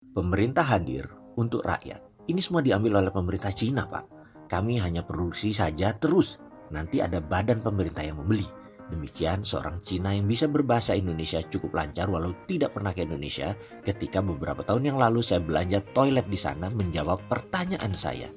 Pemerintah hadir untuk rakyat. Ini semua diambil oleh pemerintah Cina, Pak. Kami hanya produksi saja terus. Nanti ada badan pemerintah yang membeli. Demikian seorang Cina yang bisa berbahasa Indonesia cukup lancar walau tidak pernah ke Indonesia ketika beberapa tahun yang lalu saya belanja toilet di sana menjawab pertanyaan saya.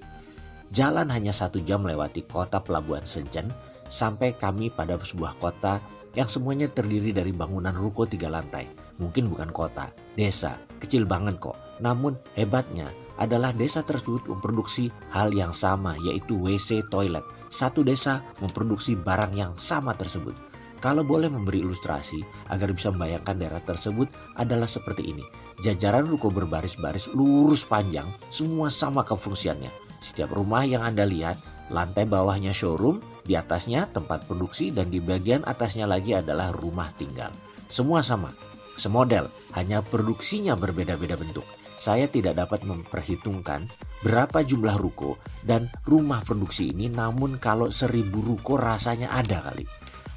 Jalan hanya 1 jam melewati kota pelabuhan Shenzhen sampai kami pada sebuah kota yang semuanya terdiri dari bangunan ruko 3 lantai. Mungkin bukan kota, desa, kecil banget kok. Namun hebatnya adalah desa tersebut memproduksi hal yang sama, yaitu WC toilet. Satu desa memproduksi barang yang sama tersebut. Kalau boleh memberi ilustrasi agar bisa membayangkan daerah tersebut adalah seperti ini. Jajaran ruko berbaris-baris lurus panjang, semua sama kefungsiannya. Setiap rumah yang Anda lihat, lantai bawahnya showroom, di atasnya tempat produksi, dan di bagian atasnya lagi adalah rumah tinggal. Semua sama, semodel, hanya produksinya berbeda-beda bentuk. Saya tidak dapat memperhitungkan berapa jumlah ruko dan rumah produksi ini, namun kalau 1000 ruko rasanya ada kali.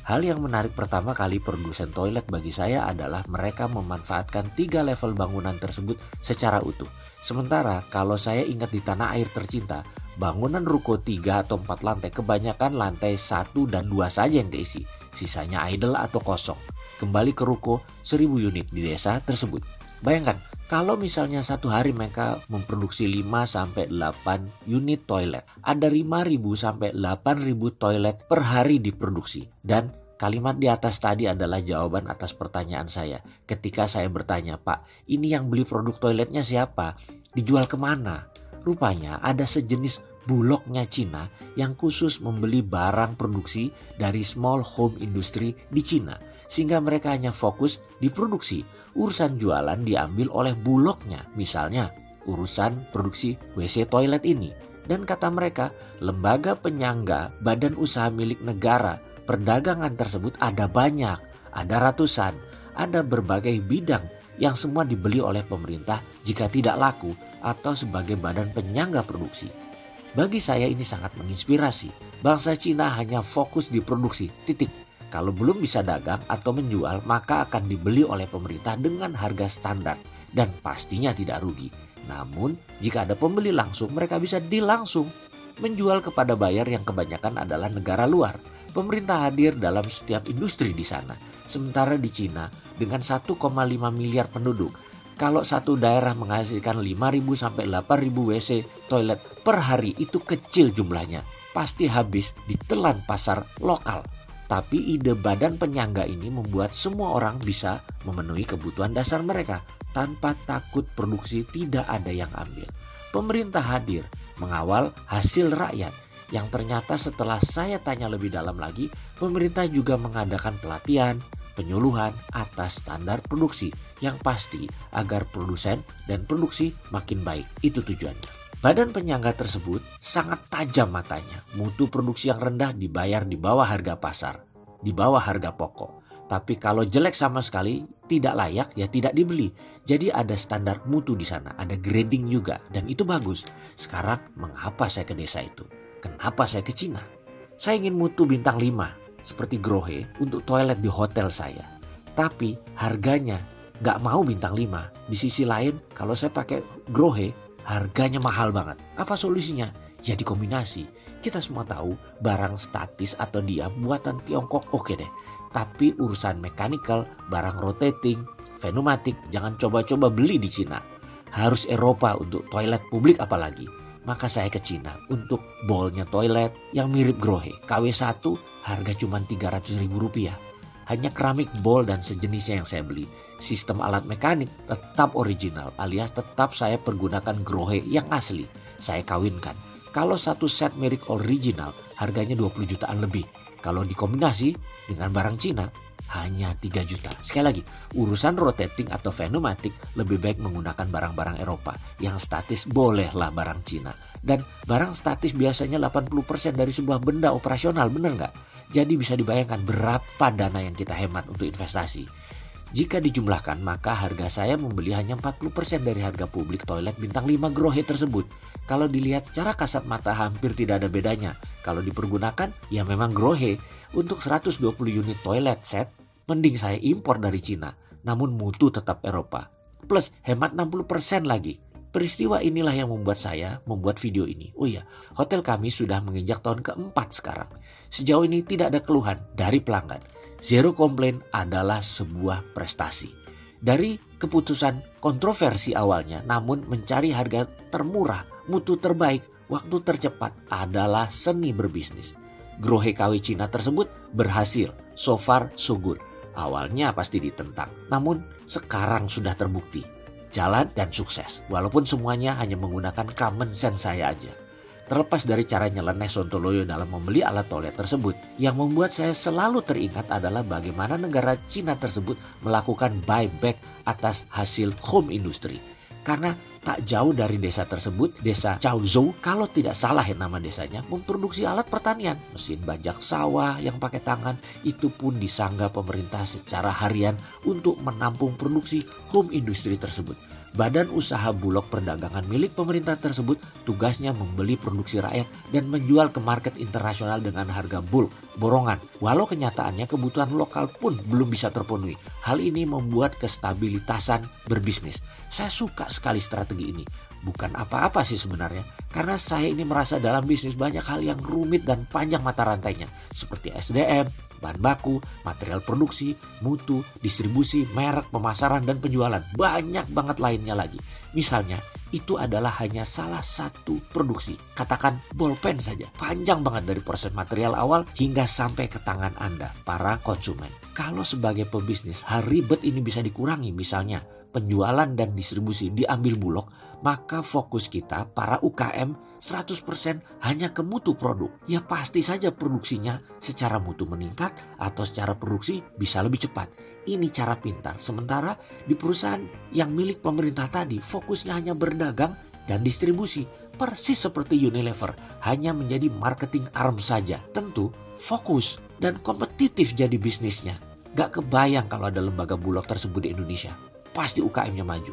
Hal yang menarik pertama kali produsen toilet bagi saya adalah mereka memanfaatkan 3 level bangunan tersebut secara utuh. Sementara kalau saya ingat di tanah air tercinta, bangunan ruko 3 atau 4 lantai kebanyakan lantai 1 dan 2 saja yang keisi. Sisanya idle atau kosong. Kembali ke ruko 1000 unit di desa tersebut. Bayangkan kalau misalnya satu hari mereka memproduksi 5-8 unit toilet. Ada 5.000 sampai 8.000 toilet per hari diproduksi. Dan kalimat di atas tadi adalah jawaban atas pertanyaan saya. Ketika saya bertanya, Pak, ini yang beli produk toiletnya siapa? Dijual kemana? Rupanya ada sejenis bulognya Cina yang khusus membeli barang produksi dari small home industry di Cina. Sehingga mereka hanya fokus di produksi. Urusan jualan diambil oleh bulognya. Misalnya urusan produksi WC toilet ini. Dan kata mereka, lembaga penyangga badan usaha milik negara perdagangan tersebut ada banyak. Ada ratusan. Ada berbagai bidang yang semua dibeli oleh pemerintah jika tidak laku atau sebagai badan penyangga produksi. Bagi saya ini sangat menginspirasi. Bangsa Cina hanya fokus di produksi, titik. Kalau belum bisa dagang atau menjual, maka akan dibeli oleh pemerintah dengan harga standar dan pastinya tidak rugi. Namun, jika ada pembeli langsung, mereka bisa deal langsung. Menjual kepada buyer yang kebanyakan adalah negara luar. Pemerintah hadir dalam setiap industri di sana. Sementara di Cina, dengan 1,5 miliar penduduk, kalau satu daerah menghasilkan 5.000 sampai 8.000 WC toilet per hari, itu kecil jumlahnya. Pasti habis ditelan pasar lokal. Tapi ide badan penyangga ini membuat semua orang bisa memenuhi kebutuhan dasar mereka tanpa takut produksi tidak ada yang ambil. Pemerintah hadir mengawal hasil rakyat yang ternyata setelah saya tanya lebih dalam lagi, pemerintah juga mengadakan pelatihan, penyuluhan atas standar produksi yang pasti agar produsen dan produksi makin baik. Itu tujuannya. Badan penyangga tersebut sangat tajam matanya. Mutu produksi yang rendah dibayar di bawah harga pasar, di bawah harga pokok. Tapi kalau jelek sama sekali, tidak layak, ya tidak dibeli. Jadi ada standar mutu di sana, ada grading juga, dan itu bagus. Sekarang mengapa saya ke desa itu? Kenapa saya ke Cina? Saya ingin mutu bintang 5, seperti Grohe, untuk toilet di hotel saya. Tapi harganya gak mau bintang 5. Di sisi lain, kalau saya pakai Grohe, harganya mahal banget. Apa solusinya? Ya dikombinasi. Kita semua tahu barang statis atau diam buatan Tiongkok oke deh. Tapi urusan mechanical, barang rotating, pneumatik jangan coba-coba beli di Cina. Harus Eropa untuk toilet publik apalagi. Maka saya ke Cina untuk bolnya toilet yang mirip Grohe. KW1 harga cuma Rp300.000. Hanya keramik bowl dan sejenisnya yang saya beli. Sistem alat mekanik tetap original alias tetap saya pergunakan Grohe yang asli. Saya kawinkan. Kalau satu set merek original harganya 20 jutaan lebih. Kalau dikombinasi dengan barang Cina hanya 3 juta. Sekali lagi, urusan rotating atau pneumatik lebih baik menggunakan barang-barang Eropa. Yang statis bolehlah barang Cina. Dan barang statis biasanya 80% dari sebuah benda operasional, bener nggak? Jadi bisa dibayangkan berapa dana yang kita hemat untuk investasi. Jika dijumlahkan, maka harga saya membeli hanya 40% dari harga publik toilet bintang 5 Grohe tersebut. Kalau dilihat secara kasat mata hampir tidak ada bedanya. Kalau dipergunakan, ya memang Grohe. Untuk 120 unit toilet set, mending saya impor dari Cina. Namun mutu tetap Eropa. plus hemat 60% lagi. Peristiwa inilah yang membuat saya membuat video ini. Oh iya, hotel kami sudah menginjak tahun keempat sekarang. Sejauh ini tidak ada keluhan dari pelanggan. Zero complaint adalah sebuah prestasi. Dari keputusan kontroversi awalnya, namun mencari harga termurah, mutu terbaik, waktu tercepat adalah seni berbisnis. Grohe KW Cina tersebut berhasil, so far so good. Awalnya pasti ditentang, namun sekarang sudah terbukti. Jalan dan sukses, walaupun semuanya hanya menggunakan common sense saya aja. Terlepas dari cara nyeleneh Sontoloyo dalam membeli alat toilet tersebut, yang membuat saya selalu teringat adalah bagaimana negara Cina tersebut melakukan buyback atas hasil home industry. Karena tak jauh dari desa tersebut, desa Chaozhou, kalau tidak salah ya nama desanya, memproduksi alat pertanian. Mesin bajak sawah yang pakai tangan, itu pun disanggah pemerintah secara harian untuk menampung produksi home industry tersebut. Badan usaha bulog perdagangan milik pemerintah tersebut tugasnya membeli produksi rakyat dan menjual ke market internasional dengan harga bulk, borongan. Walau kenyataannya kebutuhan lokal pun belum bisa terpenuhi. Hal ini membuat kestabilitasan berbisnis. Saya suka sekali strategi ini. Bukan apa-apa sih sebenarnya, karena saya ini merasa dalam bisnis banyak hal yang rumit dan panjang mata rantainya, seperti SDM, bahan baku, material produksi, mutu, distribusi, merek, pemasaran, dan penjualan. Banyak banget lainnya lagi. Misalnya, itu adalah hanya salah satu produksi. Katakan bolpen saja. Panjang banget dari proses material awal hingga sampai ke tangan Anda, para konsumen. Kalau sebagai pebisnis, hal ribet ini bisa dikurangi. Misalnya, penjualan dan distribusi diambil Bulog, maka fokus kita para UKM 100% hanya ke mutu produk. Ya pasti saja produksinya secara mutu meningkat atau secara produksi bisa lebih cepat. Ini cara pintar. Sementara di perusahaan yang milik pemerintah tadi fokusnya hanya berdagang dan distribusi. Persis seperti Unilever, hanya menjadi marketing arm saja. Tentu fokus dan kompetitif jadi bisnisnya. Gak kebayang kalau ada lembaga Bulog tersebut di Indonesia. Pasti UKM-nya maju.